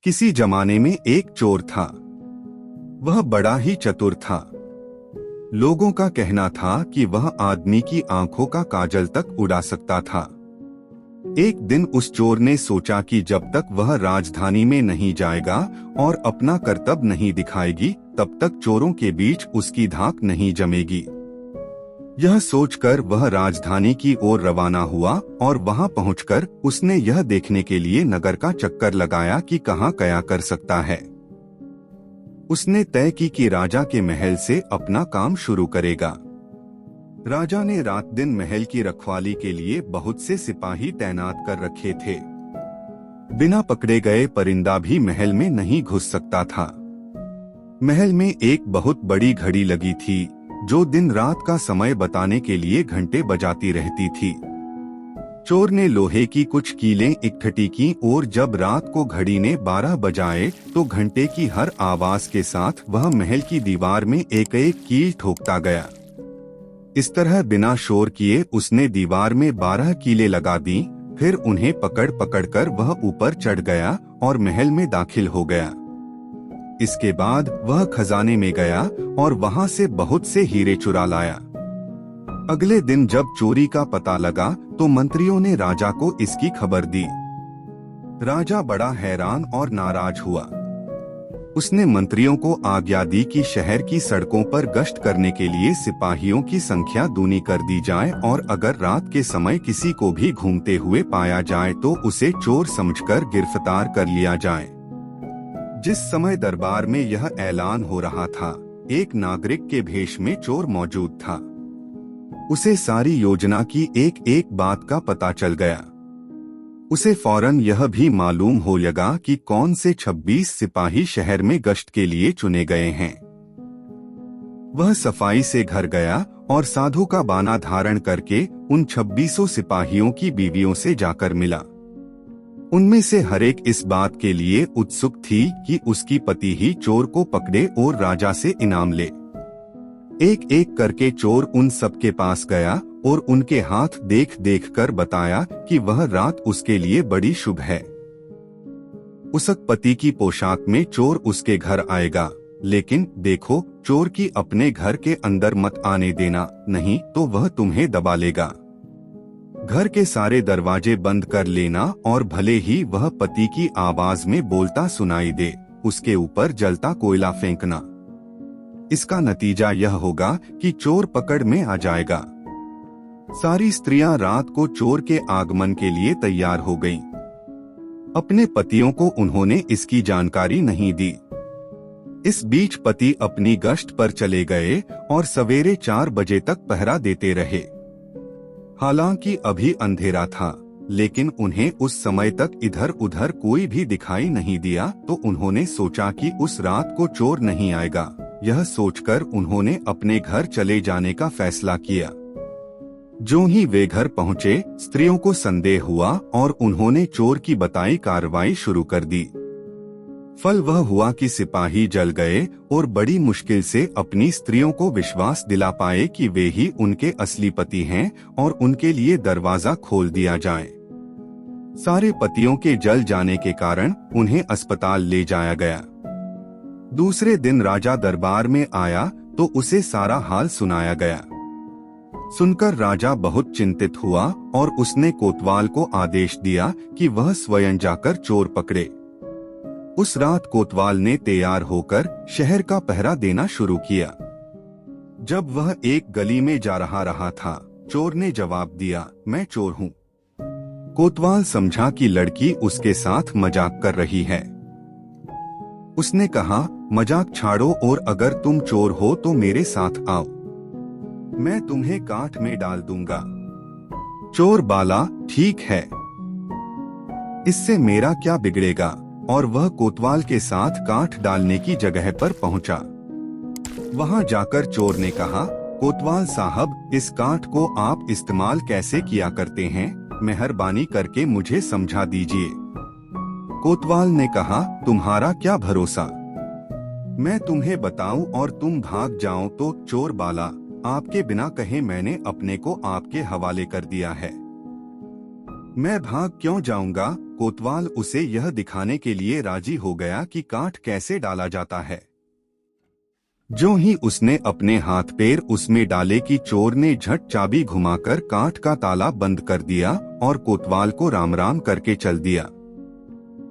किसी जमाने में एक चोर था। वह बड़ा ही चतुर था। लोगों का कहना था कि वह आदमी की आंखों का काजल तक उड़ा सकता था। एक दिन उस चोर ने सोचा कि जब तक वह राजधानी में नहीं जाएगा और अपना करतब नहीं दिखाएगी, तब तक चोरों के बीच उसकी धाक नहीं जमेगी। यह सोचकर वह राजधानी की ओर रवाना हुआ और वहां पहुंचकर उसने यह देखने के लिए नगर का चक्कर लगाया कि कहां क्या कर सकता है। उसने तय की कि राजा के महल से अपना काम शुरू करेगा। राजा ने रात दिन महल की रखवाली के लिए बहुत से सिपाही तैनात कर रखे थे। बिना पकड़े गए परिंदा भी महल में नहीं घुस सकता था। महल में एक बहुत बड़ी घड़ी लगी थी जो दिन रात का समय बताने के लिए घंटे बजाती रहती थी। चोर ने लोहे की कुछ कीलें इकट्ठी की और जब रात को घड़ी ने 12 बजाए तो घंटे की हर आवाज के साथ वह महल की दीवार में एक एक कील ठोकता गया। इस तरह बिना शोर किए उसने दीवार में 12 कीलें लगा दी। फिर उन्हें पकड़ पकड़ कर वह ऊपर चढ़ गया और महल में दाखिल हो गया। इसके बाद वह खजाने में गया और वहां से बहुत से हीरे चुरा लाया। अगले दिन जब चोरी का पता लगा तो मंत्रियों ने राजा को इसकी खबर दी। राजा बड़ा हैरान और नाराज हुआ। उसने मंत्रियों को आज्ञा दी कि शहर की सड़कों पर गश्त करने के लिए सिपाहियों की संख्या दूनी कर दी जाए और अगर रात के समय किसी को भी घूमते हुए पाया जाए तो उसे चोर समझकर गिरफ्तार कर लिया जाए। जिस समय दरबार में यह ऐलान हो रहा था, एक नागरिक के भेष में चोर मौजूद था। उसे सारी योजना की एक एक बात का पता चल गया। उसे फौरन यह भी मालूम हो लगा कि कौन से 26 सिपाही शहर में गश्त के लिए चुने गए हैं। वह सफाई से घर गया और साधु का बाना धारण करके उन 26 सिपाहियों की बीवियों से जाकर मिला। उनमें से हरेक इस बात के लिए उत्सुक थी कि उसकी पति ही चोर को पकड़े और राजा से इनाम ले। एक एक करके चोर उन सब के पास गया और उनके हाथ देख देख कर बताया कि वह रात उसके लिए बड़ी शुभ है। उसक पति की पोशाक में चोर उसके घर आएगा, लेकिन देखो चोर की अपने घर के अंदर मत आने देना, नहीं तो वह तुम्हें दबा लेगा। घर के सारे दरवाजे बंद कर लेना और भले ही वह पति की आवाज में बोलता सुनाई दे, उसके ऊपर जलता कोयला फेंकना। इसका नतीजा यह होगा कि चोर पकड़ में आ जाएगा। सारी स्त्रियां रात को चोर के आगमन के लिए तैयार हो गईं। अपने पतियों को उन्होंने इसकी जानकारी नहीं दी। इस बीच पति अपनी गश्त पर चले गए और सवेरे 4 बजे तक पहरा देते रहे। हालांकि अभी अंधेरा था, लेकिन उन्हें उस समय तक इधर उधर कोई भी दिखाई नहीं दिया, तो उन्होंने सोचा कि उस रात को चोर नहीं आएगा। यह सोचकर उन्होंने अपने घर चले जाने का फैसला किया। जो ही वे घर पहुंचे, स्त्रियों को संदेह हुआ और उन्होंने चोर की बताई कार्रवाई शुरू कर दी। फल वह हुआ कि सिपाही जल गए और बड़ी मुश्किल से अपनी स्त्रियों को विश्वास दिला पाए कि वे ही उनके असली पति हैं और उनके लिए दरवाजा खोल दिया जाए। सारे पतियों के जल जाने के कारण उन्हें अस्पताल ले जाया गया। दूसरे दिन राजा दरबार में आया तो उसे सारा हाल सुनाया गया। सुनकर राजा बहुत चिंतित हुआ और उसने कोतवाल को आदेश दिया कि वह स्वयं जाकर चोर पकड़े। उस रात कोतवाल ने तैयार होकर शहर का पहरा देना शुरू किया। जब वह एक गली में जा रहा था, चोर ने जवाब दिया, मैं चोर हूँ। कोतवाल समझा कि लड़की उसके साथ मजाक कर रही है। उसने कहा, मजाक छाड़ो और अगर तुम चोर हो तो मेरे साथ आओ, मैं तुम्हें काठ में डाल दूंगा। चोर बाला, ठीक है, इससे मेरा क्या बिगड़ेगा, और वह कोतवाल के साथ काठ डालने की जगह पर पहुंचा। वहां जाकर चोर ने कहा, कोतवाल साहब, इस काठ को आप इस्तेमाल कैसे किया करते हैं, मेहरबानी करके मुझे समझा दीजिए। कोतवाल ने कहा, तुम्हारा क्या भरोसा, मैं तुम्हें बताऊं और तुम भाग जाओ तो चोर बाला, आपके बिना कहे मैंने अपने को आपके हवाले कर दिया है। मैं भाग क्यों जाऊंगा। कोतवाल उसे यह दिखाने के लिए राजी हो गया कि काठ कैसे डाला जाता है। जो ही उसने अपने हाथ पैर उसमें डाले कि चोर ने झट चाबी घुमाकर काठ का ताला बंद कर दिया और कोतवाल को राम राम करके चल दिया।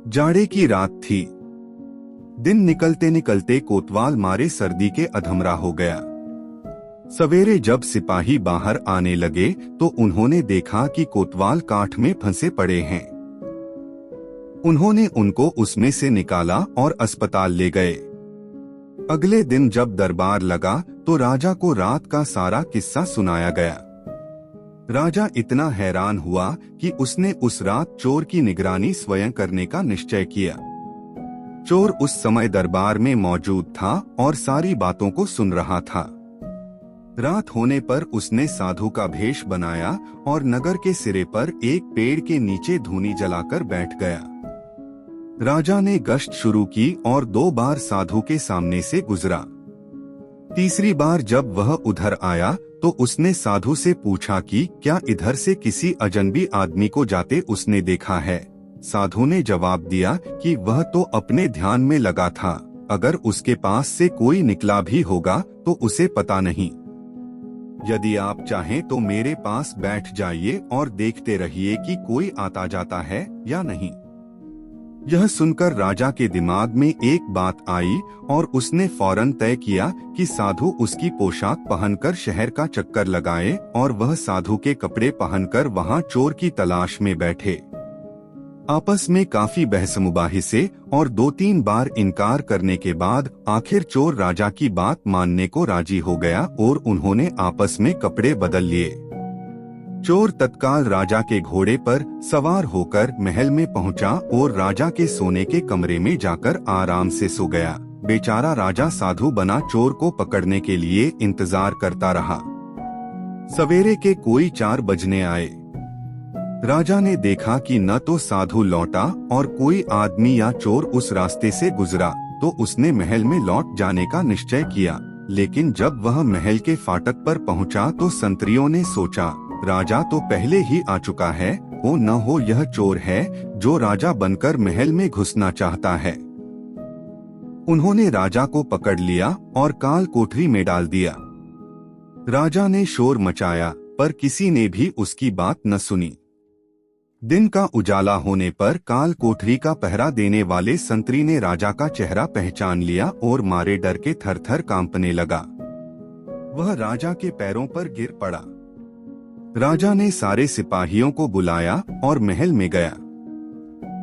जाड़े की रात थी। दिन निकलते निकलते कोतवाल मारे सर्दी के अधमरा हो गया। सवेरे जब सिपाही बाहर आने लगे तो उन्होंने देखा कि कोतवाल काठ में फंसे पड़े हैं। उन्होंने उनको उसमें से निकाला और अस्पताल ले गए। अगले दिन जब दरबार लगा तो राजा को रात का सारा किस्सा सुनाया गया। राजा इतना हैरान हुआ कि उसने उस रात चोर की निगरानी स्वयं करने का निश्चय किया। चोर उस समय दरबार में मौजूद था और सारी बातों को सुन रहा था। रात होने पर उसने साधु का भेष बनाया और नगर के सिरे पर एक पेड़ के नीचे धूनी जलाकर बैठ गया। राजा ने गश्त शुरू की और 2 बार साधु के सामने से गुजरा। तीसरी बार जब वह उधर आया तो उसने साधु से पूछा कि क्या इधर से किसी अजनबी आदमी को जाते उसने देखा है। साधु ने जवाब दिया कि वह तो अपने ध्यान में लगा था, अगर उसके पास से कोई निकला भी होगा तो उसे पता नहीं। यदि आप चाहें तो मेरे पास बैठ जाइए और देखते रहिए कि कोई आता जाता है या नहीं। यह सुनकर राजा के दिमाग में एक बात आई और उसने फौरन तय किया कि साधु उसकी पोशाक पहनकर शहर का चक्कर लगाए और वह साधु के कपड़े पहनकर वहां चोर की तलाश में बैठे। आपस में काफी बहस मुबाहिसे और 2-3 बार इनकार करने के बाद आखिर चोर राजा की बात मानने को राजी हो गया और उन्होंने आपस में कपड़े बदल लिए। चोर तत्काल राजा के घोड़े पर सवार होकर महल में पहुंचा और राजा के सोने के कमरे में जाकर आराम से सो गया। बेचारा राजा साधु बना चोर को पकड़ने के लिए इंतजार करता रहा। सवेरे के कोई 4 बजने आए। राजा ने देखा कि न तो साधु लौटा और कोई आदमी या चोर उस रास्ते से गुजरा, तो उसने महल में लौट जाने का निश्चय किया। लेकिन जब वह महल के फाटक पर पहुंचा तो संतरियों ने सोचा, राजा तो पहले ही आ चुका है, वो न हो यह चोर है जो राजा बनकर महल में घुसना चाहता है। उन्होंने राजा को पकड़ लिया और काल कोठरी में डाल दिया। राजा ने शोर मचाया पर किसी ने भी उसकी बात न सुनी। दिन का उजाला होने पर काल कोठरी का पहरा देने वाले संतरी ने राजा का चेहरा पहचान लिया और मारे डर के थर-थर कांपने लगा। वह राजा के पैरों पर गिर पड़ा। राजा ने सारे सिपाहियों को बुलाया और महल में गया।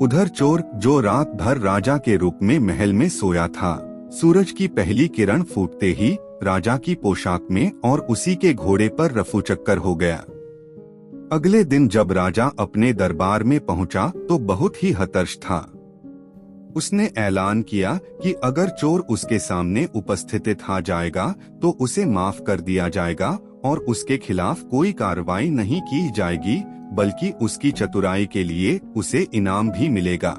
उधर चोर जो रात भर राजा के रूप में महल में सोया था, सूरज की पहली किरण फूटते ही राजा की पोशाक में और उसी के घोड़े पर रफू चक्कर हो गया। अगले दिन जब राजा अपने दरबार में पहुंचा तो बहुत ही हताश था। उसने ऐलान किया कि अगर चोर उसके सामने उपस्थित आ जाएगा तो उसे माफ कर दिया जाएगा और उसके खिलाफ कोई कार्रवाई नहीं की जाएगी, बल्कि उसकी चतुराई के लिए उसे इनाम भी मिलेगा।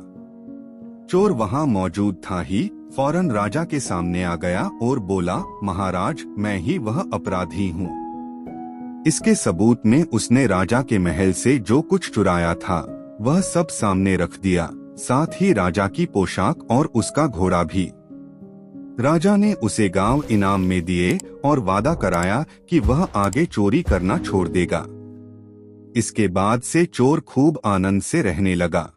चोर वहां मौजूद था ही फौरन राजा के सामने आ गया और बोला, महाराज, मैं ही वह अपराधी हूँ। इसके सबूत में उसने राजा के महल से जो कुछ चुराया था वह सब सामने रख दिया, साथ ही राजा की पोशाक और उसका घोड़ा भी। राजा ने उसे गांव इनाम में दिए और वादा कराया कि वह आगे चोरी करना छोड़ देगा। इसके बाद से चोर खूब आनंद से रहने लगा।